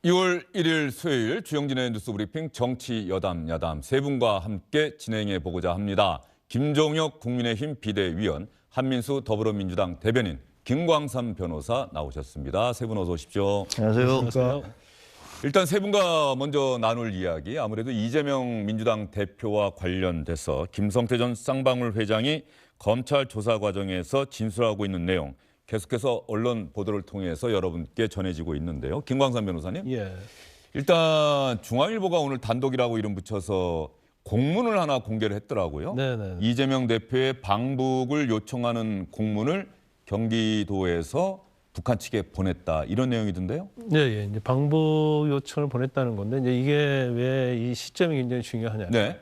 2월 1일 수요일 주영진의 뉴스 브리핑 정치 여담 야담 세 분과 함께 진행해 보고자 합니다. 김종혁 국민의힘 비대위원, 한민수 더불어민주당 대변인, 김광삼 변호사 나오셨습니다. 세 분 어서 오십시오. 안녕하세요. 일단 세 분과 먼저 나눌 이야기, 아무래도 이재명 민주당 대표와 관련돼서 김성태 전 쌍방울 회장이 검찰 조사 과정에서 진술하고 있는 내용, 계속해서 언론 보도를 통해서 여러분께 전해지고 있는데요. 김광삼 변호사님. 예. 일단 중앙일보가 오늘 단독이라고 이름 붙여서 공문을 하나 공개를 했더라고요. 네네. 이재명 대표의 방북을 요청하는 공문을 경기도에서 북한 측에 보냈다, 이런 내용이던데요. 네, 예. 이제 방북 요청을 보냈다는 건데 이제 이게 왜 이 시점이 굉장히 중요하냐. 네.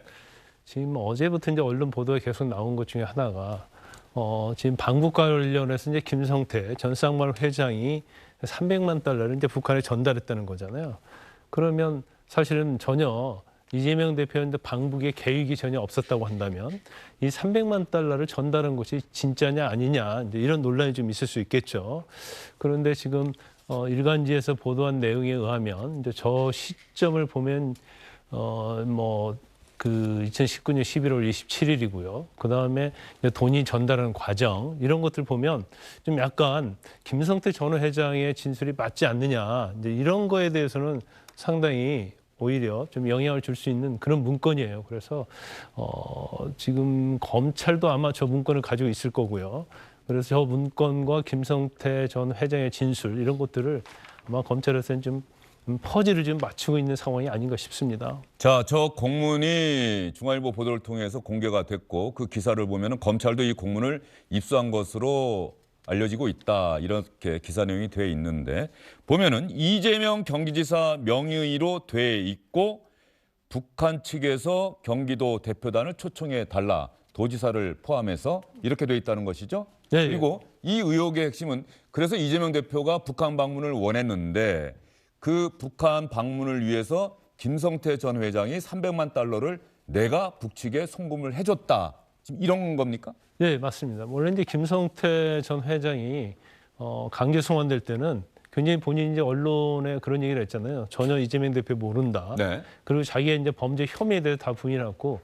지금 어제부터 이제 언론 보도에 계속 나온 것 중에 하나가 지금 방북 관련해서 이제 김성태 전 쌍방울 회장이 300만 달러를 이제 북한에 전달했다는 거잖아요. 그러면 사실은 전혀 이재명 대표한테 방북의 계획이 전혀 없었다고 한다면 이 300만 달러를 전달한 것이 진짜냐 아니냐, 이제 이런 논란이 좀 있을 수 있겠죠. 그런데 지금 일간지에서 보도한 내용에 의하면 이제 저 시점을 보면 그 2019년 11월 27일이고요. 그 다음에 돈이 전달하는 과정, 이런 것들 보면 좀 약간 김성태 전 회장의 진술이 맞지 않느냐, 이제 이런 거에 대해서는 상당히 오히려 좀 영향을 줄 수 있는 그런 문건이에요. 그래서 지금 검찰도 아마 저 문건을 가지고 있을 거고요. 그래서 저 문건과 김성태 전 회장의 진술, 이런 것들을 아마 검찰에서는 좀 퍼즐을 좀 맞추고 있는 상황이 아닌가 싶습니다. 자, 저 공문이 중앙일보 보도를 통해서 공개가 됐고, 그 기사를 보면은 검찰도 이 공문을 입수한 것으로 알려지고 있다, 이렇게 기사 내용이 돼 있는데, 보면은 이재명 경기지사 명의로 돼 있고 북한 측에서 경기도 대표단을 초청해 달라, 도지사를 포함해서 이렇게 돼 있다는 것이죠. 네, 그리고 이 의혹의 핵심은, 그래서 이재명 대표가 북한 방문을 원했는데 그 북한 방문을 위해서 김성태 전 회장이 300만 달러를 내가 북측에 송금을 해줬다, 지금 이런 겁니까? 네, 맞습니다. 원래 이제 김성태 전 회장이 강제 송환될 때는 굉장히 본인이 이제 언론에 그런 얘기를 했잖아요. 전혀 이재명 대표 모른다. 네. 그리고 자기의 이제 범죄 혐의에 대해서 다 부인하고,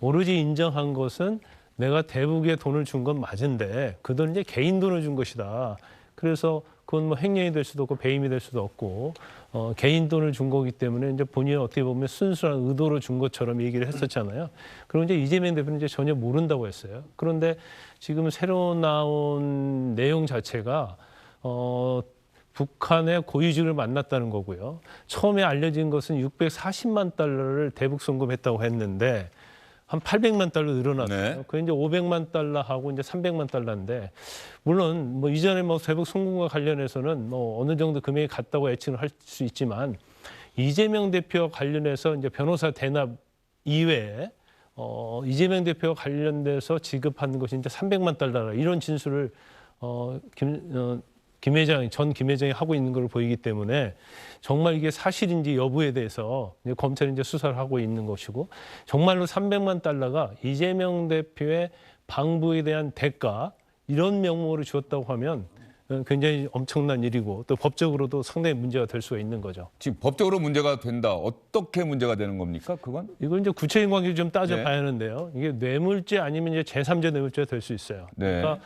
오로지 인정한 것은 내가 대북에 돈을 준 건 맞은데 그 돈은 이제 개인 돈을 준 것이다. 그래서 그건 뭐 횡령이 될 수도 없고 배임이 될 수도 없고 개인 돈을 준 거기 때문에 이제 본인은 어떻게 보면 순수한 의도로 준 것처럼 얘기를 했었잖아요. 그리고 이제 이재명 대표는 이제 전혀 모른다고 했어요. 그런데 지금 새로 나온 내용 자체가 북한의 고위직을 만났다는 거고요. 처음에 알려진 것은 640만 달러를 대북 송금했다고 했는데 한 800만 달러 늘어났어요. 네. 그 이제 500만 달러하고 이제 300만 달러인데, 물론 뭐 이전에 뭐 대북 송금과 관련해서는 뭐 어느 정도 금액이 같다고 예측을 할 수 있지만, 이재명 대표와 관련해서 이제 변호사 대납 이외에 이재명 대표와 관련돼서 지급하는 것이 이제 300만 달러라, 이런 진술을 전 김 회장이 하고 있는 걸로 보이기 때문에 정말 이게 사실인지 여부에 대해서 이제 검찰이 이제 수사를 하고 있는 것이고, 정말로 300만 달러가 이재명 대표의 방북에 대한 대가, 이런 명목으로 주었다고 하면 굉장히 엄청난 일이고, 또 법적으로도 상당히 문제가 될 수가 있는 거죠. 지금 법적으로 문제가 된다. 어떻게 문제가 되는 겁니까, 그건? 이건 이제 구체적인 관계를 좀 따져봐야 네. 하는데요. 이게 뇌물죄 아니면 이제 제3자 뇌물죄가 될 수 있어요. 네. 그러니까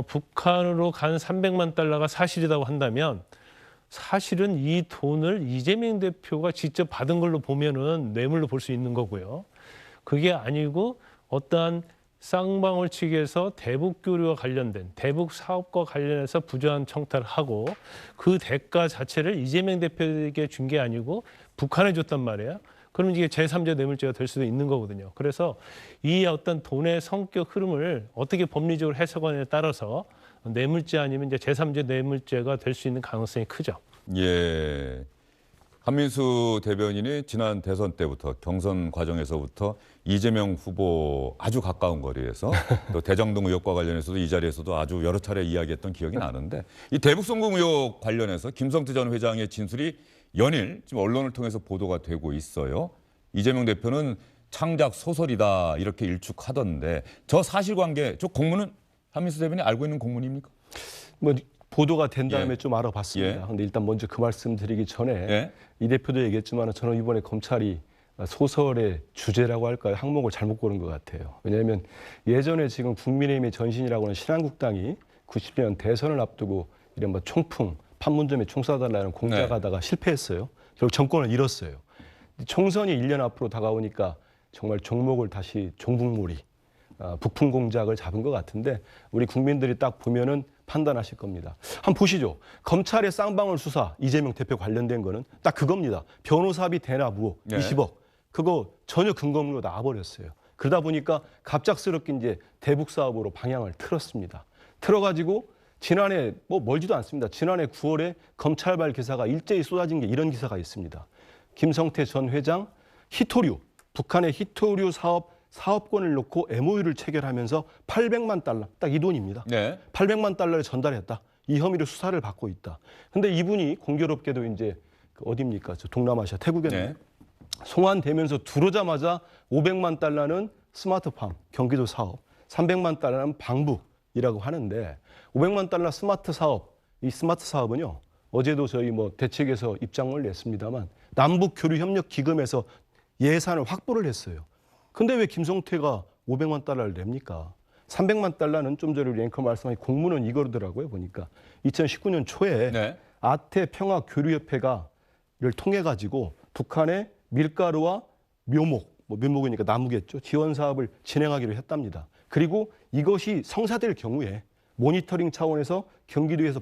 북한으로 간 300만 달러가 사실이라고 한다면, 사실은 이 돈을 이재명 대표가 직접 받은 걸로 보면은 뇌물로 볼 수 있는 거고요. 그게 아니고 어떠한 쌍방울 측에서 대북 교류와 관련된 대북 사업과 관련해서 부정한 청탁을 하고 그 대가 자체를 이재명 대표에게 준 게 아니고 북한에 줬단 말이에요. 그러면 이게 제3자 뇌물죄가 될 수도 있는 거거든요. 그래서 이 어떤 돈의 성격 흐름을 어떻게 법리적으로 해석하느냐에 따라서 뇌물죄 아니면 이제 제3자 뇌물죄가 될 수 있는 가능성이 크죠. 예. 한민수 대변인이 지난 대선 때부터, 경선 과정에서부터 이재명 후보 아주 가까운 거리에서 또 대장동 의혹과 관련해서도 이 자리에서도 아주 여러 차례 이야기했던 기억이 나는데, 이 대북 송금 의혹 관련해서 김성태 전 회장의 진술이 연일 지금 언론을 통해서 보도가 되고 있어요. 이재명 대표는 창작 소설이다, 이렇게 일축하던데, 저 사실관계, 저 공문은 한민수 대변인이 알고 있는 공문입니까? 뭐 보도가 된 다음에 예. 좀 알아봤습니다. 예. 근데 일단 먼저 그 말씀 드리기 전에 예. 이 대표도 얘기했지만 저는 이번에 검찰이 소설의 주제라고 할까요? 항목을 잘못 고른 것 같아요. 왜냐하면 예전에 지금 국민의힘의 전신이라고 하는 신한국당이 90년 대선을 앞두고 이른바 총풍, 판문점에 총 쏴달라는 공작하다가 실패했어요. 결국 정권을 잃었어요. 총선이 1년 앞으로 다가오니까 정말 종목을 다시 종북몰이, 북풍 공작을 잡은 것 같은데 우리 국민들이 딱 보면은 판단하실 겁니다. 한번 보시죠. 검찰의 쌍방울 수사 이재명 대표 관련된 거는 딱 그겁니다. 변호사비 대납 의혹 네. 20억. 그거 전혀 근거 없는 거 나와버렸어요. 그러다 보니까 갑작스럽게 이제 대북 사업으로 방향을 틀었습니다. 틀어가지고 지난해 뭐 멀지도 않습니다. 지난해 9월에 검찰발 기사가 일제히 쏟아진 게 이런 기사가 있습니다. 김성태 전 회장 히토류, 북한의 히토류 사업권을 놓고 MOU를 체결하면서 800만 달러, 딱 이 돈입니다. 네. 800만 달러를 전달했다. 이 혐의로 수사를 받고 있다. 근데 이분이 공교롭게도 이제 어디입니까? 저 동남아시아 태국에 네. 송환되면서 들어오자마자 500만 달러는 스마트팜, 경기도 사업, 300만 달러는 방북이라고 하는데 500만 달러 스마트 사업, 이 스마트 사업은요. 어제도 저희 뭐 대책에서 입장을 냈습니다만 남북 교류 협력 기금에서 예산을 확보를 했어요. 근데 왜 김성태가 500만 달러를 냅니까? 300만 달러는 좀 전에 우리 앵커 말씀하신 공문은 이거더라고요. 보니까 2019년 초에 네. 아태 평화 교류협회가 를 통해 가지고 북한의 밀가루와 묘목, 뭐 묘목이니까 나무겠죠. 지원 사업을 진행하기로 했답니다. 그리고 이것이 성사될 경우에 모니터링 차원에서 경기도에서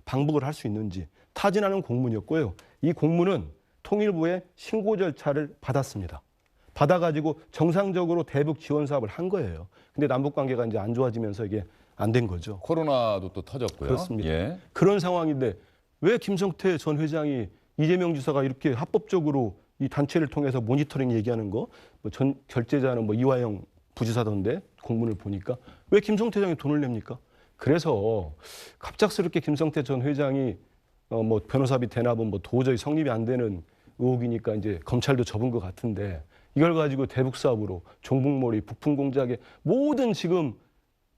방북을 할 수 있는지 타진하는 공문이었고요. 이 공문은 통일부의 신고 절차를 받았습니다. 받아가지고 정상적으로 대북 지원 사업을 한 거예요. 근데 남북 관계가 이제 안 좋아지면서 이게 안 된 거죠. 코로나도 또 터졌고요. 그렇습니다. 예. 그런 상황인데 왜 김성태 전 회장이 이재명 지사가 이렇게 합법적으로 이 단체를 통해서 모니터링 얘기하는 거, 뭐 전 결제자는 뭐 이화영 부지사던데 공문을 보니까 왜 김성태 회장이 돈을 냅니까? 그래서 갑작스럽게 김성태 전 회장이 뭐 변호사비 대납은 뭐 도저히 성립이 안 되는 의혹이니까 이제 검찰도 접은 것 같은데 이걸 가지고 대북 사업으로 종북몰이, 북풍 공작에 모든 지금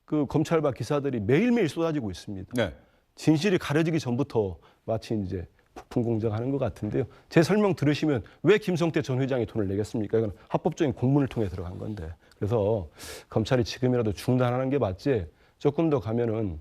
그 검찰발 기사들이 매일매일 쏟아지고 있습니다. 네. 진실이 가려지기 전부터 마치 이제 북풍 공작하는 것 같은데요. 제 설명 들으시면 왜 김성태 전 회장이 돈을 내겠습니까? 이건 합법적인 공문을 통해 들어간 건데. 그래서 검찰이 지금이라도 중단하는 게 맞지. 조금 더 가면은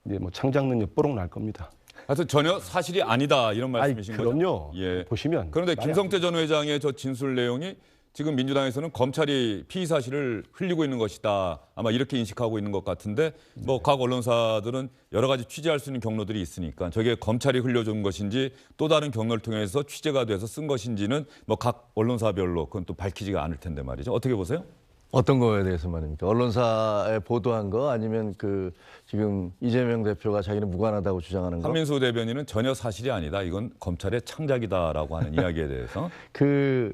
이제 뭐 창작능력 뽀록 날 겁니다. 하여튼 전혀 사실이 아니다 이런 말씀이신 거죠? 그럼요. 예. 보시면. 그런데 말이 김성태 전 회장의 저 진술 내용이 지금 민주당에서는 검찰이 피의 사실을 흘리고 있는 것이다. 아마 이렇게 인식하고 있는 것 같은데 뭐 각 언론사들은 여러 가지 취재할 수 있는 경로들이 있으니까 저게 검찰이 흘려준 것인지 또 다른 경로를 통해서 취재가 돼서 쓴 것인지는 뭐 각 언론사별로 그건 또 밝히지가 않을 텐데 말이죠. 어떻게 보세요? 어떤 거에 대해서 말입니까? 언론사에 보도한 거 아니면 그 지금 이재명 대표가 자기는 무관하다고 주장하는 거? 한민수 대변인은 전혀 사실이 아니다. 이건 검찰의 창작이다라고 하는 이야기에 대해서 그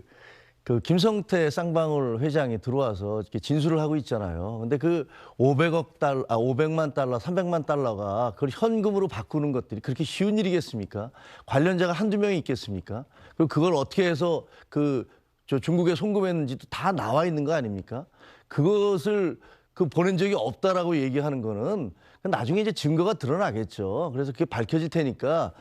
김성태 쌍방울 회장이 들어와서 이렇게 진술을 하고 있잖아요. 근데 그 500만 달러, 300만 달러가 그걸 현금으로 바꾸는 것들이 그렇게 쉬운 일이겠습니까? 관련자가 한두 명이 있겠습니까? 그리고 그걸 어떻게 해서 저 중국에 송금했는지도 다 나와 있는 거 아닙니까? 그것을 보낸 적이 없다라고 얘기하는 거는 나중에 이제 증거가 드러나겠죠. 그래서 그게 밝혀질 테니까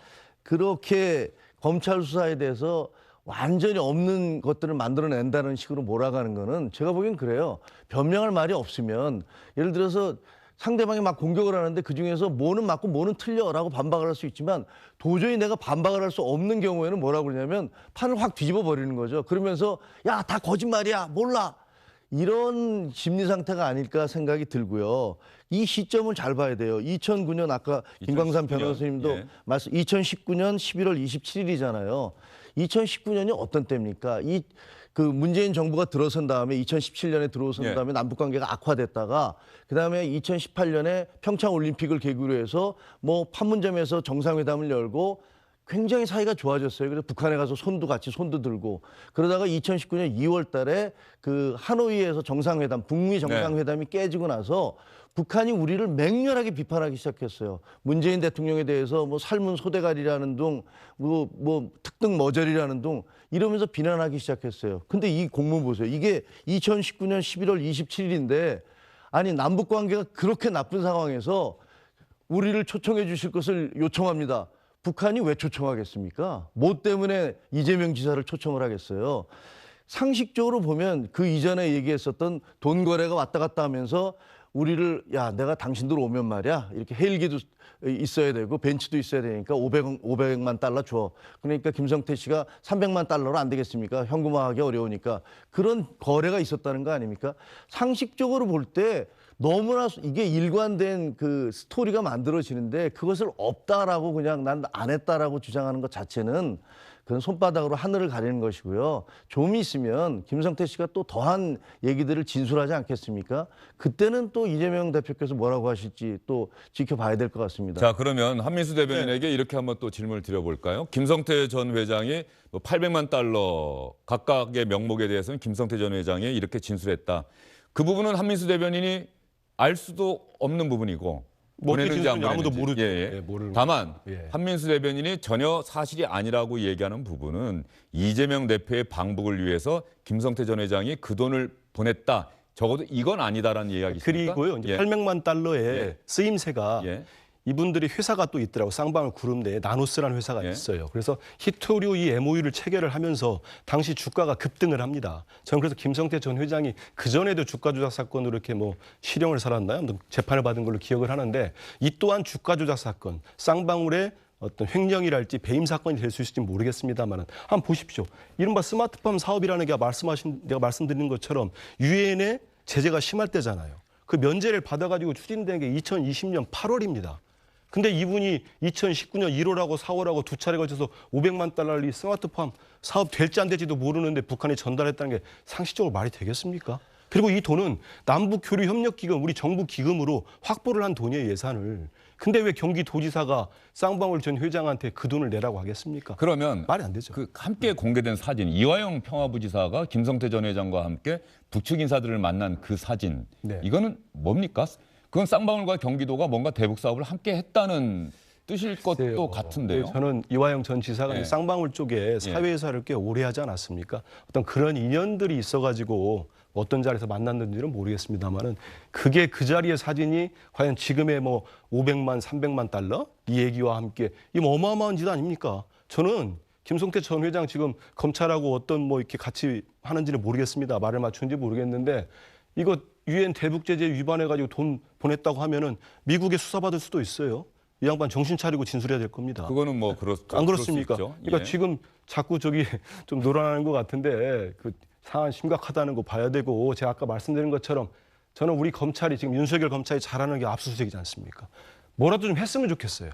그렇게 검찰 수사에 대해서 완전히 없는 것들을 만들어낸다는 식으로 몰아가는 거는 제가 보기엔 그래요. 변명할 말이 없으면 예를 들어서 상대방이 막 공격을 하는데 그중에서 뭐는 맞고 뭐는 틀려라고 반박을 할 수 있지만 도저히 내가 반박을 할 수 없는 경우에는 뭐라고 그러냐면 판을 확 뒤집어 버리는 거죠. 그러면서 야, 다 거짓말이야. 몰라. 이런 심리 상태가 아닐까 생각이 들고요. 이 시점을 잘 봐야 돼요. 2009년 아까 김광산 2019년, 변호사님도 예. 말씀 2019년 11월 27일이잖아요. 2019년이 어떤 때입니까? 그 문재인 정부가 들어선 다음에 2017년에 들어선 예. 다음에 남북 관계가 악화됐다가 그다음에 2018년에 평창 올림픽을 계기로 해서 뭐 판문점에서 정상회담을 열고 굉장히 사이가 좋아졌어요. 그래서 북한에 가서 손도 들고 그러다가 2019년 2월 달에 그 하노이에서 정상회담, 북미 정상회담이 깨지고 나서 북한이 우리를 맹렬하게 비판하기 시작했어요. 문재인 대통령에 대해서 뭐 삶은 소대가리라는 둥, 뭐 특등 머저리라는 둥 이러면서 비난하기 시작했어요. 근데 이 공문 보세요. 이게 2019년 11월 27일인데 아니 남북 관계가 그렇게 나쁜 상황에서 우리를 초청해 주실 것을 요청합니다. 북한이 왜 초청하겠습니까? 뭐 때문에 이재명 지사를 초청을 하겠어요? 상식적으로 보면 그 이전에 얘기했었던 돈 거래가 왔다 갔다 하면서 우리를 야 내가 당신들 오면 말이야 이렇게 헬기도 있어야 되고 벤츠도 있어야 되니까 500만 달러 줘. 그러니까 김성태 씨가 300만 달러로 안 되겠습니까? 현금화하기 어려우니까 그런 거래가 있었다는 거 아닙니까? 상식적으로 볼 때 너무나 이게 일관된 그 스토리가 만들어지는데 그것을 없다라고 그냥 난 안 했다라고 주장하는 것 자체는 그건 손바닥으로 하늘을 가리는 것이고요. 좀 있으면 김성태 씨가 또 더한 얘기들을 진술하지 않겠습니까? 그때는 또 이재명 대표께서 뭐라고 하실지 또 지켜봐야 될 것 같습니다. 자, 그러면 한민수 대변인에게 이렇게 한번 또 질문을 드려볼까요? 김성태 전 회장이 뭐 800만 달러 각각의 명목에 대해서는 김성태 전 회장이 이렇게 진술했다. 그 부분은 한민수 대변인이 알 수도 없는 부분이고 뭐 어떻게 보내는지 안 진술인지 아무도 보내는지. 모르죠. 예, 예. 예, 모르는 다만 예. 한민수 대변인이 전혀 사실이 아니라고 얘기하는 부분은 이재명 대표의 방북을 위해서 김성태 전 회장이 그 돈을 보냈다. 적어도 이건 아니다라는 이야기 있습니까? 그리고요 이제 예. 800만 달러의 예. 쓰임새가 예. 이분들이 회사가 또 있더라고. 쌍방울 그룹 내에 나노스라는 회사가 예. 있어요. 그래서 히토류 이 MOU를 체결을 하면서 당시 주가가 급등을 합니다. 저는 그래서 김성태 전 회장이 그전에도 주가 조작 사건으로 이렇게 뭐 실형을 살았나요? 재판을 받은 걸로 기억을 하는데 이 또한 주가 조작 사건, 쌍방울의 어떤 횡령이랄지 배임 사건이 될 수 있을지 모르겠습니다만 한번 보십시오. 이른바 스마트팜 사업이라는 게 내가 말씀드린 것처럼 유엔의 제재가 심할 때잖아요. 그 면제를 받아가지고 추진된 게 2020년 8월입니다. 근데 이분이 2019년 1월하고 4월하고 두 차례 걸쳐서 500만 달러를 이 스마트팜 사업 될지 안 될지도 모르는데 북한이 전달했다는 게 상식적으로 말이 되겠습니까? 그리고 이 돈은 남북교류협력기금, 우리 정부 기금으로 확보를 한 돈이에요, 예산을. 근데 왜 경기도지사가 쌍방울 전 회장한테 그 돈을 내라고 하겠습니까? 그러면 말이 안 되죠. 그 함께 공개된 사진 이화영 평화부지사가 김성태 전 회장과 함께 북측 인사들을 만난 그 사진 네. 이거는 뭡니까? 그건 쌍방울과 경기도가 뭔가 대북 사업을 함께 했다는 뜻일 것도 글쎄요. 같은데요. 네, 저는 이화영 전 지사가 예. 쌍방울 쪽에 사회이사를 꽤 오래 하지 않았습니까? 어떤 그런 인연들이 있어가지고 어떤 자리에서 만났는지는 모르겠습니다만은 그게 그 자리의 사진이 과연 지금의 뭐 500만, 300만 달러 이 얘기와 함께 이 어마어마한 짓 아닙니까? 저는 김성태 전 회장 지금 검찰하고 어떤 뭐 이렇게 같이 하는지는 모르겠습니다. 말을 맞추는지 모르겠는데 이거 유엔 대북 제재 위반해 가지고 돈 보냈다고 하면은 미국에 수사받을 수도 있어요. 이 양반 정신 차리고 진술해야 될 겁니다. 그거는 뭐 안 그렇습니까? 그럴 수 있죠. 그러니까 예. 지금 자꾸 저기 좀 놀아나는 것 같은데 그 상황 심각하다는 거 봐야 되고 제가 아까 말씀드린 것처럼 저는 우리 검찰이 지금 윤석열 검찰이 잘하는 게 압수수색이지 않습니까? 뭐라도 좀 했으면 좋겠어요.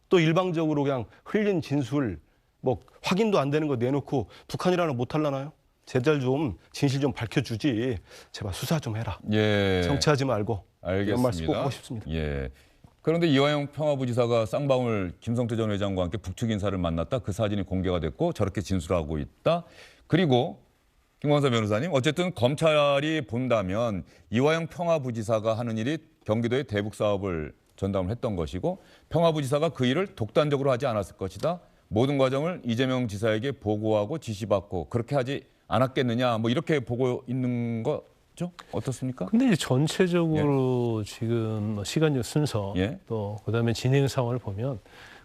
또 일방적으로 그냥 흘린 진술 뭐 확인도 안 되는 거 내놓고 북한이라는 못할라나요? 제발 좀 진실 좀 밝혀주지. 제발 수사 좀 해라. 예. 정치하지 말고. 이런 말씀 꼭 알겠습니다. 하고 싶습니다. 예. 그런데 이화영 평화부지사가 쌍방울 김성태 전 회장과 함께 북측 인사를 만났다. 그 사진이 공개가 됐고 저렇게 진술하고 있다. 그리고 김광석 변호사님, 어쨌든 검찰이 본다면 이화영 평화부지사가 하는 일이 경기도의 대북 사업을 전담을 했던 것이고 평화부지사가 그 일을 독단적으로 하지 않았을 것이다. 모든 과정을 이재명 지사에게 보고하고 지시받고 그렇게 하지 않았겠느냐. 뭐 이렇게 보고 있는 거죠? 어떻습니까? 근데 이제 전체적으로 지금 뭐 시간적 순서 예. 또 그다음에 진행 상황을 보면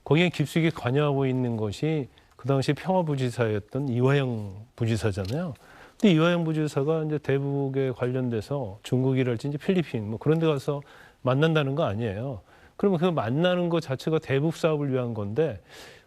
거기에 깊숙이 관여하고 있는 것이 그 당시 평화부지사였던 이화영 부지사잖아요. 근데 이화영 부지사가 이제 대북에 관련돼서 중국이랄지 이제 필리핀 뭐 그런 데 가서 만난다는 거 아니에요. 그러면 그 만나는 것 자체가 대북 사업을 위한 건데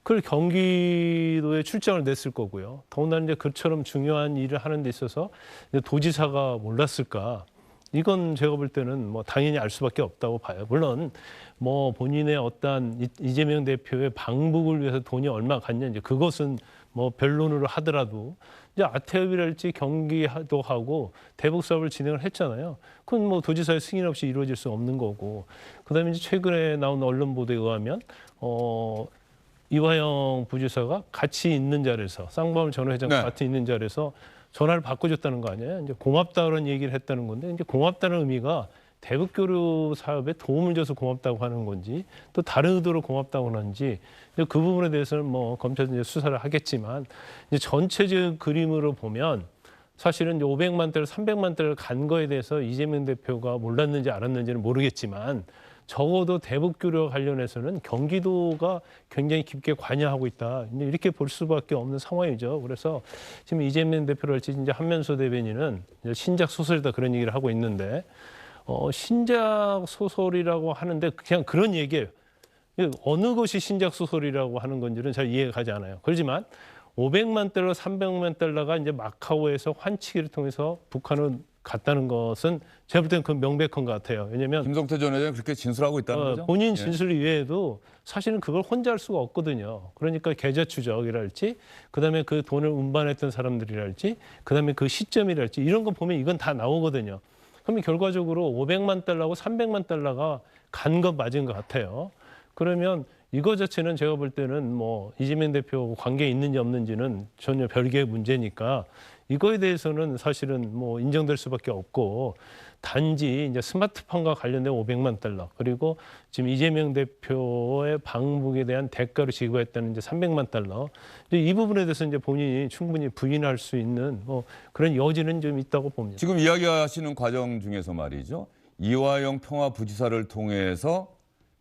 그걸 경기도에 출장을 냈을 거고요. 더군다나 이제 그처럼 중요한 일을 하는 데 있어서 이제 도지사가 몰랐을까? 이건 제가 볼 때는 뭐 당연히 알 수밖에 없다고 봐요. 물론 뭐 본인의 어떠한 이재명 대표의 방북을 위해서 돈이 얼마 갔냐 이제 그것은 뭐 변론으로 하더라도 이제 아태업이랄지 경기도 하고 대북 사업을 진행을 했잖아요. 그건 뭐 도지사의 승인 없이 이루어질 수 없는 거고. 그다음에 이제 최근에 나온 언론 보도에 의하면 이화영 부지사가 같이 있는 자리에서 쌍방울 전 회장과 네. 같이 있는 자리에서 전화를 바꿔줬다는 거 아니에요? 이제 고맙다는 얘기를 했다는 건데 이제 고맙다는 의미가 대북교류 사업에 도움을 줘서 고맙다고 하는 건지 또 다른 의도로 고맙다고 하는지 그 부분에 대해서는 뭐 검찰이 이제 수사를 하겠지만 이제 전체적 그림으로 보면 사실은 이제 500만 대를 300만 대를 간 거에 대해서 이재명 대표가 몰랐는지 알았는지는 모르겠지만 적어도 대북교류 관련해서는 경기도가 굉장히 깊게 관여하고 있다. 이제 이렇게 볼 수밖에 없는 상황이죠. 그래서 지금 이재명 대표랄지 이제 한면소 대변인은 이제 신작 소설이다 그런 얘기를 하고 있는데 신작 소설이라고 하는데 그냥 그런 얘기예요. 어느 것이 신작 소설이라고 하는 건지는 잘 이해가 가지 않아요. 그렇지만 500만 달러, 300만 달러가 이제 마카오에서 환치기를 통해서 북한을 갔다는 것은 제가 볼 때는 그 명백한 것 같아요. 왜냐하면 김성태 전 회장이 그렇게 진술하고 있다는 거죠? 본인 예. 진술 이외에도 사실은 그걸 혼자 할 수가 없거든요. 그러니까 계좌 추적이랄지, 그다음에 그 돈을 운반했던 사람들이랄지, 그다음에 그 시점이랄지 이런 거 보면 이건 다 나오거든요. 그러면 결과적으로 500만 달러하고 300만 달러가 간 것 맞은 것 같아요. 그러면 이거 자체는 제가 볼 때는 뭐 이재명 대표하고 관계 있는지 없는지는 전혀 별개의 문제니까 이거에 대해서는 사실은 뭐 인정될 수밖에 없고 단지 이제 스마트폰과 관련된 500만 달러 그리고 지금 이재명 대표의 방북에 대한 대가로 지급했다는 이제 300만 달러 이제 이 부분에 대해서 이제 본인이 충분히 부인할 수 있는 뭐 그런 여지는 좀 있다고 봅니다. 지금 이야기하시는 과정 중에서 말이죠. 이화영 평화부지사를 통해서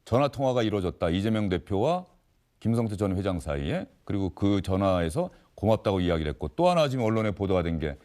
전화 통화가 이루어졌다. 이재명 대표와 김성태 전 회장 사이에 그리고 그 전화에서 고맙다고 이야기를 했고 또 하나 지금 언론에 보도가 된 게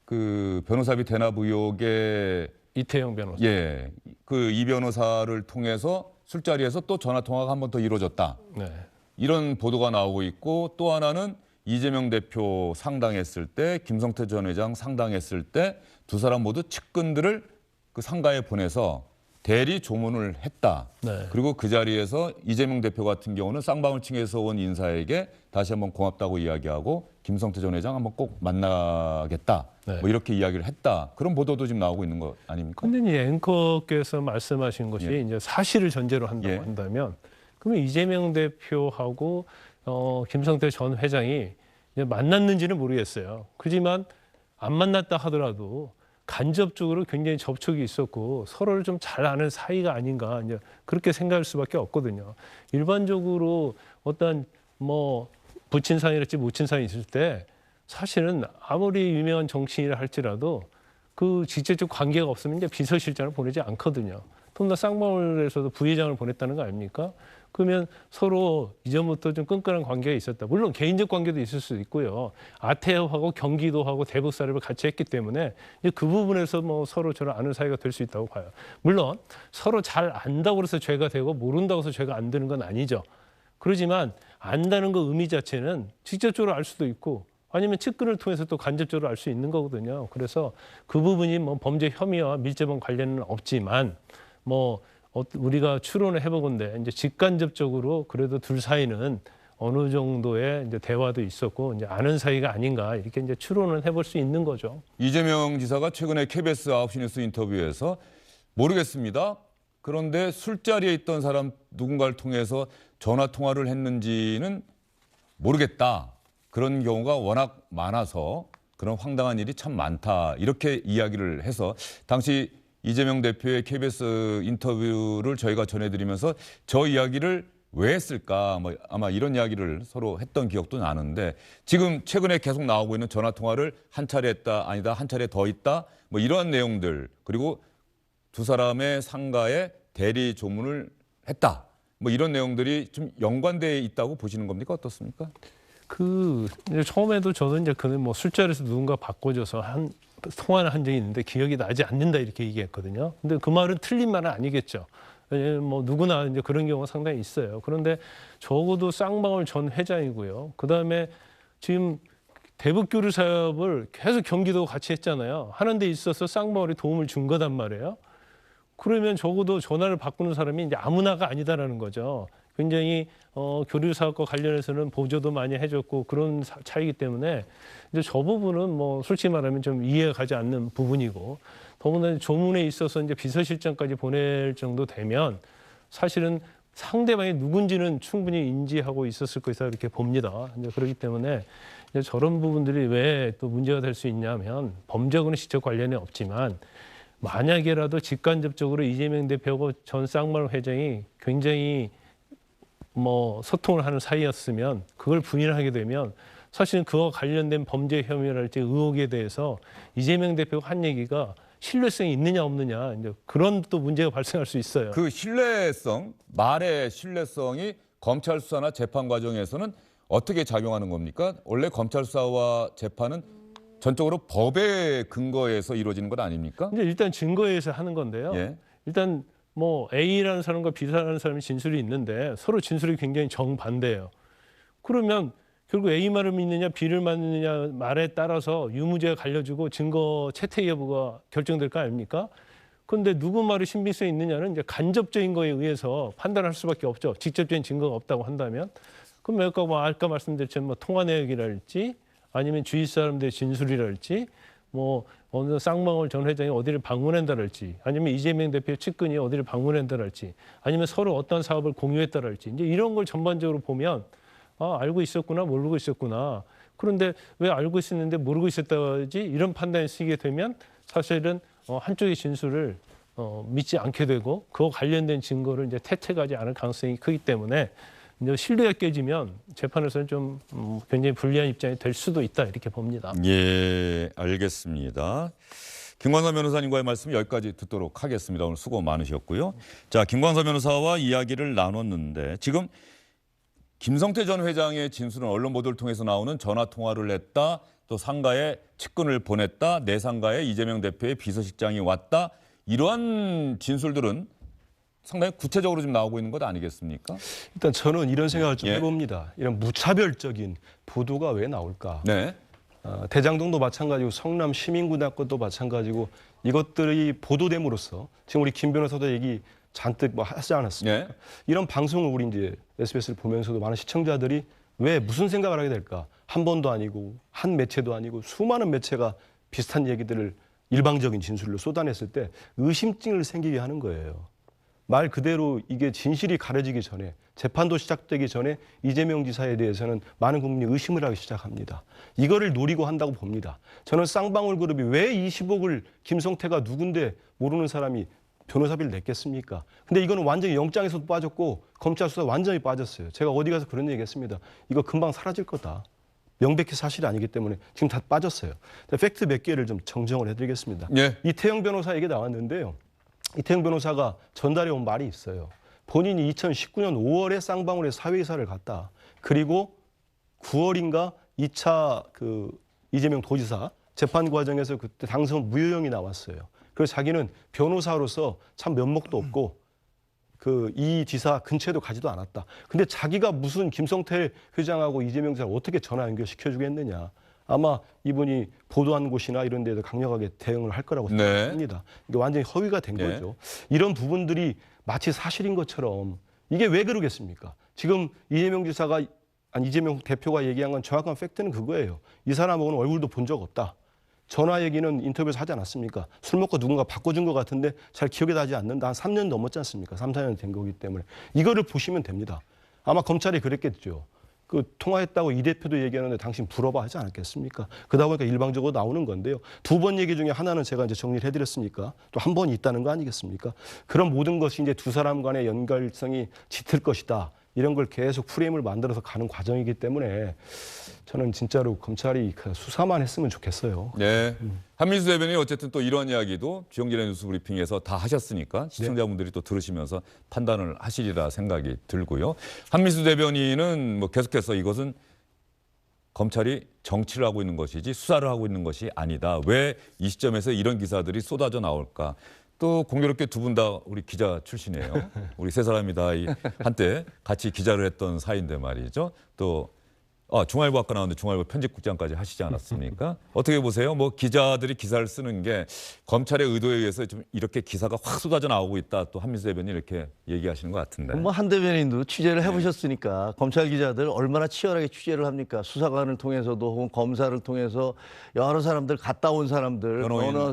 그 변호사비 대납 의혹의 이태영 변호사. 예, 그 이 변호사를 통해서 술자리에서 또 전화 통화가 한 번 더 이루어졌다. 네. 이런 보도가 나오고 있고 또 하나는 이재명 대표 상당했을 때 김성태 전 회장 상당했을 때 두 사람 모두 측근들을 그 상가에 보내서 대리 조문을 했다. 네. 그리고 그 자리에서 이재명 대표 같은 경우는 쌍방울 층에서 온 인사에게 다시 한번 고맙다고 이야기하고 김성태 전 회장 한번 꼭 만나겠다. 네. 뭐 이렇게 이야기를 했다. 그런 보도도 지금 나오고 있는 거 아닙니까? 근데 이제 앵커께서 말씀하신 것이 예. 이제 사실을 전제로 한다고 예. 한다면 그러면 이재명 대표하고 김성태 전 회장이 이제 만났는지는 모르겠어요. 그렇지만 안 만났다 하더라도 간접적으로 굉장히 접촉이 있었고 서로를 좀 잘 아는 사이가 아닌가 이제 그렇게 생각할 수밖에 없거든요. 일반적으로 어떤 뭐 부친상이랄지 모친상이 있을 때 사실은 아무리 유명한 정치인이라 할지라도 그 직접적 관계가 없으면 이제 비서실장을 보내지 않거든요. 더구나 쌍방울에서도 부회장을 보냈다는 거 아닙니까? 그러면 서로 이전부터 좀 끈끈한 관계가 있었다. 물론 개인적 관계도 있을 수 있고요. 아태하고 경기도하고 대북 사립을 같이 했기 때문에 이제 그 부분에서 뭐 서로 저를 아는 사이가 될 수 있다고 봐요. 물론 서로 잘 안다고 해서 죄가 되고 모른다고 해서 죄가 안 되는 건 아니죠. 그러지만 안다는 그 의미 자체는 직접적으로 알 수도 있고 아니면 측근을 통해서 또 간접적으로 알 수 있는 거거든요. 그래서 그 부분이 뭐 범죄 혐의와 밀접한 관련은 없지만 뭐 우리가 추론을 해보건데 이제 직간접적으로 그래도 둘 사이는 어느 정도의 이제 대화도 있었고 이제 아는 사이가 아닌가 이렇게 이제 추론을 해볼 수 있는 거죠. 이재명 지사가 최근에 KBS 9시 뉴스 인터뷰에서 모르겠습니다. 그런데 술자리에 있던 사람 누군가를 통해서 전화 통화를 했는지는 모르겠다. 그런 경우가 워낙 많아서 그런 황당한 일이 참 많다. 이렇게 이야기를 해서 당시 이재명 대표의 KBS 인터뷰를 저희가 전해드리면서 저 이야기를 왜 했을까 뭐 아마 이런 이야기를 서로 했던 기억도 나는데 지금 최근에 계속 나오고 있는 전화 통화를 한 차례 했다 아니다 한 차례 더 있다 뭐 이러한 내용들 그리고 두 사람의 상가에 대리 조문을 했다 뭐 이런 내용들이 좀 연관되어 있다고 보시는 겁니까 어떻습니까? 그 이제 처음에도 저는 이제 그는 뭐 술자리에서 누군가 바꿔줘서 통화를 한 적이 있는데 기억이 나지 않는다 이렇게 얘기했거든요. 근데 그 말은 틀린 말은 아니겠죠. 왜냐면 뭐 누구나 이제 그런 경우가 상당히 있어요. 그런데 적어도 쌍방울 전 회장이고요. 그 다음에 지금 대북교류 사업을 계속 경기도 같이 했잖아요. 하는 데 있어서 쌍방울이 도움을 준 거단 말이에요. 그러면 적어도 전화를 바꾸는 사람이 이제 아무나가 아니다라는 거죠. 굉장히 교류 사업과 관련해서는 보조도 많이 해줬고 그런 차이기 때문에 이제 저 부분은 뭐 솔직히 말하면 좀 이해가 가지 않는 부분이고 더구나 조문에 있어서 이제 비서실장까지 보낼 정도 되면 사실은 상대방이 누군지는 충분히 인지하고 있었을 것이다 이렇게 봅니다. 이제 그렇기 때문에 이제 저런 부분들이 왜 또 문제가 될 수 있냐면 범죄하고는 직접 관련이 없지만 만약에라도 직간접적으로 이재명 대표하고 전 쌍방울 회장이 굉장히 뭐 소통을 하는 사이였으면 그걸 부인하게 되면 사실은 그와 관련된 범죄 혐의랄지 의혹에 대해서 이재명 대표가 한 얘기가 신뢰성이 있느냐 없느냐 이제 그런 또 문제가 발생할 수 있어요. 그 신뢰성, 말의 신뢰성이 검찰 수사나 재판 과정에서는 어떻게 작용하는 겁니까? 원래 검찰 수사와 재판은 전적으로 법의 근거에서 이루어지는 건 아닙니까? 근데 일단 증거에 의해서 하는 건데요. 예. 일단 뭐 A라는 사람과 B라는 사람이 진술이 있는데 서로 진술이 굉장히 정반대예요. 그러면 결국 A 말을 믿느냐 B를 믿느냐 말에 따라서 유무죄가 갈려지고 증거 채택 여부가 결정될 거 아닙니까? 그런데 누구 말이 신빙성이 있느냐는 이제 간접적인 거에 의해서 판단할 수밖에 없죠. 직접적인 증거가 없다고 한다면. 그럼 아까 말씀드렸지만 뭐 통화 내역이랄지 아니면 주위 사람들의 진술이랄지 뭐 어느 쌍방울 전 회장이 어디를 방문한다랄지 아니면 이재명 대표의 측근이 어디를 방문한다랄지 아니면 서로 어떤 사업을 공유했다랄지 이제 이런 걸 전반적으로 보면 아, 알고 있었구나 모르고 있었구나. 그런데 왜 알고 있었는데 모르고 있었다지 이런 판단이 쓰게 되면 사실은 한쪽의 진술을 믿지 않게 되고 그와 관련된 증거를 이제 채택하지 않을 가능성이 크기 때문에 이제 신뢰가 깨지면 재판에서는 좀 굉장히 불리한 입장이 될 수도 있다 이렇게 봅니다. 예, 알겠습니다. 김광선 변호사님과의 말씀 여기까지 듣도록 하겠습니다. 오늘 수고 많으셨고요. 자, 김광선 변호사와 이야기를 나눴는데 지금 김성태 전 회장의 진술은 언론 보도를 통해서 나오는 전화 통화를 했다. 또 상가에 측근을 보냈다. 내 상가에 이재명 대표의 비서실장이 왔다. 이러한 진술들은 상당히 구체적으로 좀 나오고 있는 것 아니겠습니까? 일단 저는 이런 생각을 좀 예. 해봅니다. 이런 무차별적인 보도가 왜 나올까? 네. 대장동도 마찬가지고 성남 시민구단권도 마찬가지고 이것들이 보도됨으로써 지금 우리 김 변호사도 얘기 잔뜩 뭐 하지 않았습니까? 예. 이런 방송을 우리 이제 SBS를 보면서도 많은 시청자들이 왜 무슨 생각을 하게 될까? 한 번도 아니고 한 매체도 아니고 수많은 매체가 비슷한 얘기들을 일방적인 진술로 쏟아냈을 때 의심증을 생기게 하는 거예요. 말 그대로 이게 진실이 가려지기 전에 재판도 시작되기 전에 이재명 지사에 대해서는 많은 국민이 의심을 하기 시작합니다. 이거를 노리고 한다고 봅니다. 저는 쌍방울 그룹이 왜 20억을 김성태가 누군데 모르는 사람이 변호사비를 냈겠습니까? 근데 이거는 완전히 영장에서도 빠졌고 검찰 수사 완전히 빠졌어요. 제가 어디 가서 그런 얘기 했습니다. 이거 금방 사라질 거다. 명백히 사실이 아니기 때문에 지금 다 빠졌어요. 팩트 몇 개를 좀 정정을 해드리겠습니다. 예. 이태영 변호사 얘기 나왔는데요. 이태영 변호사가 전달해 온 말이 있어요. 본인이 2019년 5월에 쌍방울에 사회이사를 갔다. 그리고 9월인가 2차 그 이재명 도지사 재판 과정에서 그때 당선 무효형이 나왔어요. 그래서 자기는 변호사로서 참 면목도 없고 그 이 지사 근처에도 가지도 않았다. 근데 자기가 무슨 김성태 회장하고 이재명 지사를 어떻게 전화 연결시켜주겠느냐. 아마 이분이 보도한 곳이나 이런 데도 강력하게 대응을 할 거라고 생각합니다. 이게 완전히 허위가 된 네. 거죠. 이런 부분들이 마치 사실인 것처럼 이게 왜 그러겠습니까? 지금 이재명 지사가 아니 이재명 대표가 얘기한 건 정확한 팩트는 그거예요. 이 사람하고는 얼굴도 본 적 없다. 전화 얘기는 인터뷰에서 하지 않았습니까? 술 먹고 누군가 바꿔준 것 같은데 잘 기억이 나지 않는다. 한 3년 넘었지 않습니까? 3, 4년 된 거기 때문에. 이거를 보시면 됩니다. 아마 검찰이 그랬겠죠. 그 통화했다고 이 대표도 얘기하는데 당신 불어봐 하지 않았겠습니까? 그러다 보니까 일방적으로 나오는 건데요. 두 번 얘기 중에 하나는 제가 이제 정리를 해드렸으니까 또 한 번이 있다는 거 아니겠습니까? 그런 모든 것이 이제 두 사람 간의 연결성이 짙을 것이다. 이런 걸 계속 프레임을 만들어서 가는 과정이기 때문에 저는 진짜로 검찰이 수사만 했으면 좋겠어요. 네. 한민수 대변인이 어쨌든 또 이런 이야기도 주영진의 뉴스 브리핑에서 다 하셨으니까 시청자분들이 또 들으시면서 판단을 하시리라 생각이 들고요. 한민수 대변인은 뭐 계속해서 이것은 검찰이 정치를 하고 있는 것이지 수사를 하고 있는 것이 아니다. 왜 이 시점에서 이런 기사들이 쏟아져 나올까? 또 공교롭게 두 분 다 우리 기자 출신이에요. 우리 세 사람이 다 한때 같이 기자를 했던 사이인데 말이죠. 또 중앙일보 아까 나왔는데 중앙일보 편집국장까지 하시지 않았습니까? 어떻게 보세요? 뭐 기자들이 기사를 쓰는 게 검찰의 의도에 의해서 좀 이렇게 기사가 확 쏟아져 나오고 있다. 또 한민수 대변인이 이렇게 얘기하시는 것 같은데. 뭐 한 대변인도 취재를 해보셨으니까 검찰 기자들 얼마나 치열하게 취재를 합니까? 수사관을 통해서도 혹은 검사를 통해서 여러 사람들 갔다 온 사람들,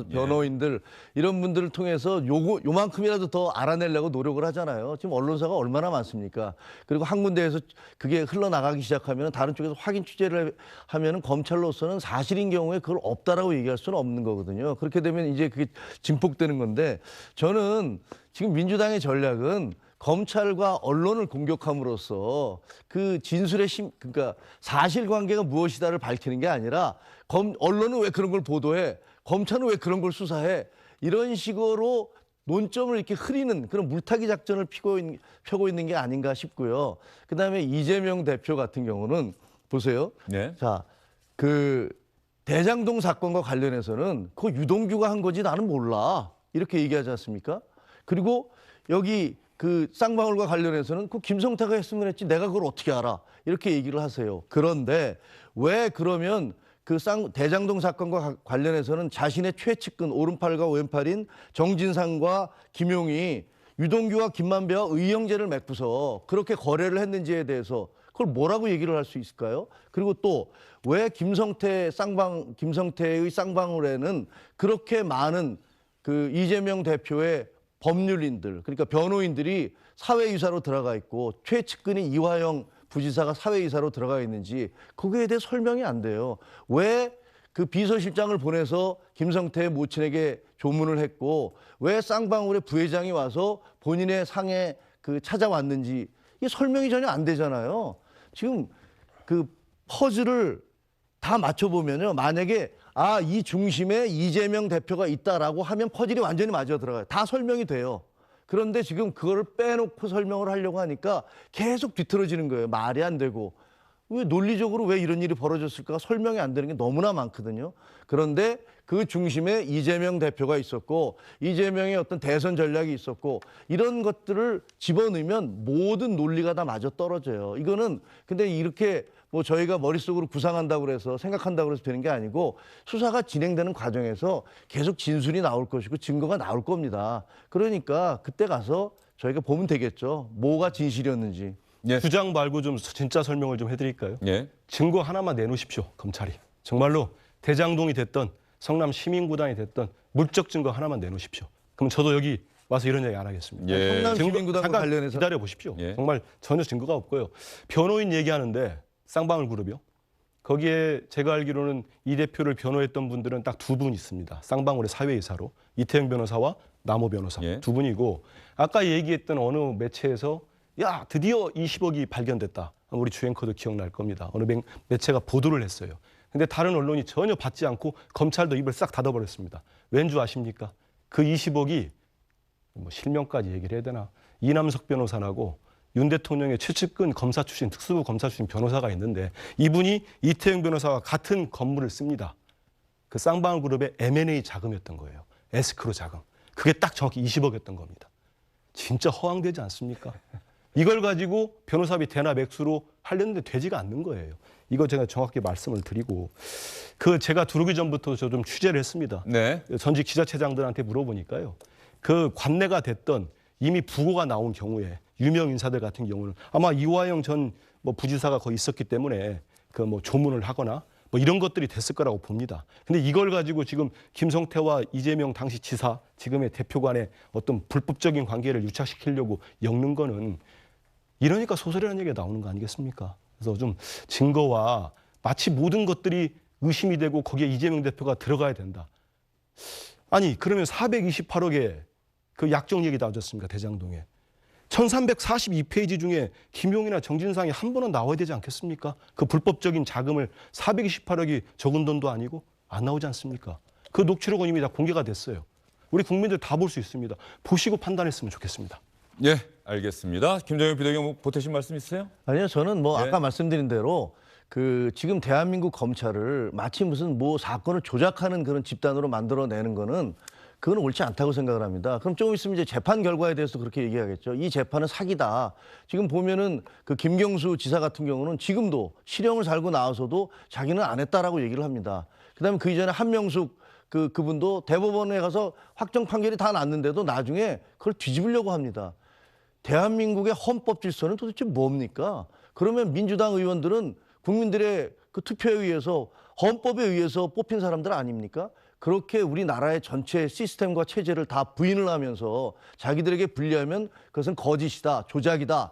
변호인들 이런 분들을 통해서 요만큼이라도 더 알아내려고 노력을 하잖아요. 지금 언론사가 얼마나 많습니까? 그리고 한 군데에서 그게 흘러나가기 시작하면 다른 쪽에서 확인 취재를 하면은 검찰로서는 사실인 경우에 그걸 없다라고 얘기할 수는 없는 거거든요. 그렇게 되면 이제 그게 진폭되는 건데 저는 지금 민주당의 전략은 검찰과 언론을 공격함으로써 그 진술의 그러니까 사실관계가 무엇이다를 밝히는 게 아니라 언론은 왜 그런 걸 보도해? 검찰은 왜 그런 걸 수사해? 이런 식으로 논점을 이렇게 흐리는 그런 물타기 작전을 펴고 있는 게 아닌가 싶고요. 그다음에 이재명 대표 같은 경우는 보세요. 네. 자, 그 대장동 사건과 관련해서는 그거 유동규가 한 거지 나는 몰라. 이렇게 얘기하지 않습니까? 그리고 여기 그 쌍방울과 관련해서는 그 김성태가 했으면 했지 내가 그걸 어떻게 알아? 이렇게 얘기를 하세요. 그런데 왜 그러면 그 대장동 사건과 관련해서는 자신의 최측근 오른팔과 왼팔인 정진상과 김용이 유동규와 김만배와 의형제를 맺고서 그렇게 거래를 했는지에 대해서 그걸 뭐라고 얘기를 할 수 있을까요? 그리고 또 왜 김성태의 쌍방울에는 그렇게 많은 그 이재명 대표의 법률인들, 그러니까 변호인들이 사회이사로 들어가 있고 최측근인 이화영 부지사가 사회이사로 들어가 있는지 거기에 대해 설명이 안 돼요. 왜 그 비서실장을 보내서 김성태의 모친에게 조문을 했고 왜 쌍방울의 부회장이 와서 본인의 상에 그 찾아왔는지 이게 설명이 전혀 안 되잖아요. 지금 그 퍼즐을 다 맞춰보면요. 만약에 이 중심에 이재명 대표가 있다라고 하면 퍼즐이 완전히 맞아 들어가요. 다 설명이 돼요. 그런데 지금 그거를 빼놓고 설명을 하려고 하니까 계속 뒤틀어지는 거예요. 말이 안 되고. 왜 논리적으로 왜 이런 일이 벌어졌을까 설명이 안 되는 게 너무나 많거든요. 그런데 그 중심에 이재명 대표가 있었고 이재명의 어떤 대선 전략이 있었고 이런 것들을 집어넣으면 모든 논리가 다 맞아 떨어져요. 이거는 근데 이렇게 뭐 저희가 머릿속으로 구상한다고 그래서 생각한다고 그래서 되는 게 아니고 수사가 진행되는 과정에서 계속 진술이 나올 것이고 증거가 나올 겁니다. 그러니까 그때 가서 저희가 보면 되겠죠. 뭐가 진실이었는지. 예. 주장 말고 좀 진짜 설명을 좀 해드릴까요? 예. 증거 하나만 내놓으십시오, 검찰이. 정말로 대장동이 됐던 성남 시민구단이 됐던 물적 증거 하나만 내놓으십시오. 그럼 저도 여기 와서 이런 얘기 안 하겠습니다. 예. 성남 증거 시민구단과 잠깐 관련해서 기다려 보십시오. 예. 정말 전혀 증거가 없고요. 변호인 얘기하는데 쌍방울 그룹이요. 거기에 제가 알기로는 이 대표를 변호했던 분들은 딱 두 분 있습니다. 쌍방울의 사회이사로 이태영 변호사와 남호 변호사 예. 두 분이고 아까 얘기했던 어느 매체에서 야 드디어 20억이 발견됐다. 우리 주앵커도 기억날 겁니다. 어느 매체가 보도를 했어요. 근데 다른 언론이 전혀 받지 않고 검찰도 입을 싹 닫아버렸습니다. 왠 줄 아십니까? 그 20억이 뭐 실명까지 얘기를 해야 되나? 이남석 변호사라고 윤 대통령의 최측근 검사 출신, 특수부 검사 출신 변호사가 있는데 이분이 이태영 변호사와 같은 건물을 씁니다. 그 쌍방울 그룹의 M&A 자금이었던 거예요. 에스크로 자금. 그게 딱 정확히 20억이었던 겁니다. 진짜 허황되지 않습니까? 이걸 가지고 변호사비 대나 맥수로 하려는데 되지가 않는 거예요. 이거 제가 정확히 말씀을 드리고 그 제가 들어오기 전부터 저 좀 취재를 했습니다. 네. 전직 지자체장들한테 물어보니까요. 그 관내가 됐던 이미 부고가 나온 경우에 유명 인사들 같은 경우는 아마 이화영 전 뭐 부지사가 거기 있었기 때문에 그 뭐 조문을 하거나 뭐 이런 것들이 됐을 거라고 봅니다. 근데 이걸 가지고 지금 김성태와 이재명 당시 지사 지금의 대표 간의 어떤 불법적인 관계를 유착시키려고 엮는 거는 이러니까 소설이라는 얘기가 나오는 거 아니겠습니까? 그래서 좀 증거와 마치 모든 것들이 의심이 되고 거기에 이재명 대표가 들어가야 된다. 아니 그러면 428억의 그 약정 얘기 나오셨습니까? 대장동에. 1342페이지 중에 김용이나 정진상이 한 번은 나와야 되지 않겠습니까? 그 불법적인 자금을 428억이 적은 돈도 아니고 안 나오지 않습니까? 그 녹취록은 이미 다 공개가 됐어요. 우리 국민들 다 볼 수 있습니다. 보시고 판단했으면 좋겠습니다. 예, 알겠습니다. 김정일 비대위원 뭐 보태신 말씀 있으세요? 아니요, 저는 뭐 네. 아까 말씀드린 대로 그 지금 대한민국 검찰을 마치 무슨 뭐 사건을 조작하는 그런 집단으로 만들어내는 거는 그건 옳지 않다고 생각을 합니다. 그럼 조금 있으면 이제 재판 결과에 대해서 그렇게 얘기하겠죠. 이 재판은 사기다. 지금 보면은 그 김경수 지사 같은 경우는 지금도 실형을 살고 나와서도 자기는 안 했다라고 얘기를 합니다. 그다음에 그 이전에 한명숙 그분도 대법원에 가서 확정 판결이 다 났는데도 나중에 그걸 뒤집으려고 합니다. 대한민국의 헌법 질서는 도대체 뭡니까? 그러면 민주당 의원들은 국민들의 그 투표에 의해서 헌법에 의해서 뽑힌 사람들 아닙니까? 그렇게 우리나라의 전체 시스템과 체제를 다 부인을 하면서 자기들에게 불리하면 그것은 거짓이다, 조작이다,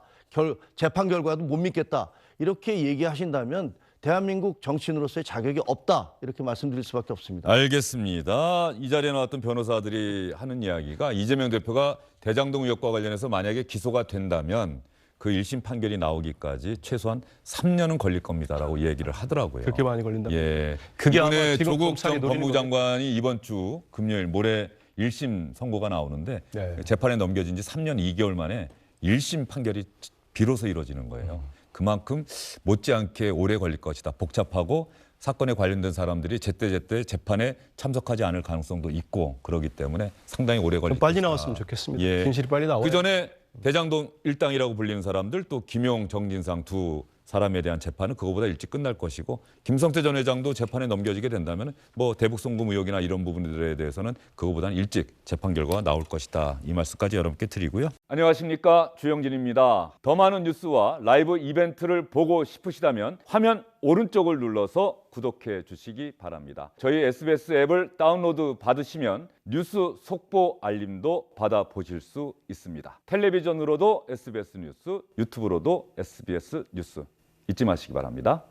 재판 결과도 못 믿겠다 이렇게 얘기하신다면 대한민국 정치인으로서의 자격이 없다 이렇게 말씀드릴 수밖에 없습니다. 알겠습니다. 이 자리에 나왔던 변호사들이 하는 이야기가 이재명 대표가 대장동 의혹과 관련해서 만약에 기소가 된다면 그 1심 판결이 나오기까지 최소한 3년은 걸릴 겁니다라고 얘기를 하더라고요. 그렇게 많이 걸린다. 예. 그게 아마 이번에 지금 조국 검찰이 전 노리는 법무장관이 이번 주 금요일 모레 1심 선고가 나오는데 네. 재판에 넘겨진 지 3년 2개월 만에 1심 판결이 비로소 이루어지는 거예요. 그만큼 못지않게 오래 걸릴 것이다. 복잡하고 사건에 관련된 사람들이 제때제때 재판에 참석하지 않을 가능성도 있고 그러기 때문에 상당히 오래 걸릴 좀 빨리 것이다. 나왔으면 좋겠습니다. 예. 진실이 빨리 나와요. 그 전에 대장동 일당이라고 불리는 사람들 또 김용, 정진상 두 사람에 대한 재판은 그거보다 일찍 끝날 것이고 김성태 전 회장도 재판에 넘겨지게 된다면 뭐 대북 송금 의혹이나 이런 부분들에 대해서는 그거보다는 일찍 재판 결과가 나올 것이다. 이 말씀까지 여러분께 드리고요. 안녕하십니까, 주영진입니다. 더 많은 뉴스와 라이브 이벤트를 보고 싶으시다면 화면 오른쪽을 눌러서 구독해 주시기 바랍니다. 저희 SBS 앱을 다운로드 받으시면 뉴스 속보 알림도 받아보실 수 있습니다. 텔레비전으로도 SBS 뉴스, 유튜브로도 SBS 뉴스 잊지 마시기 바랍니다.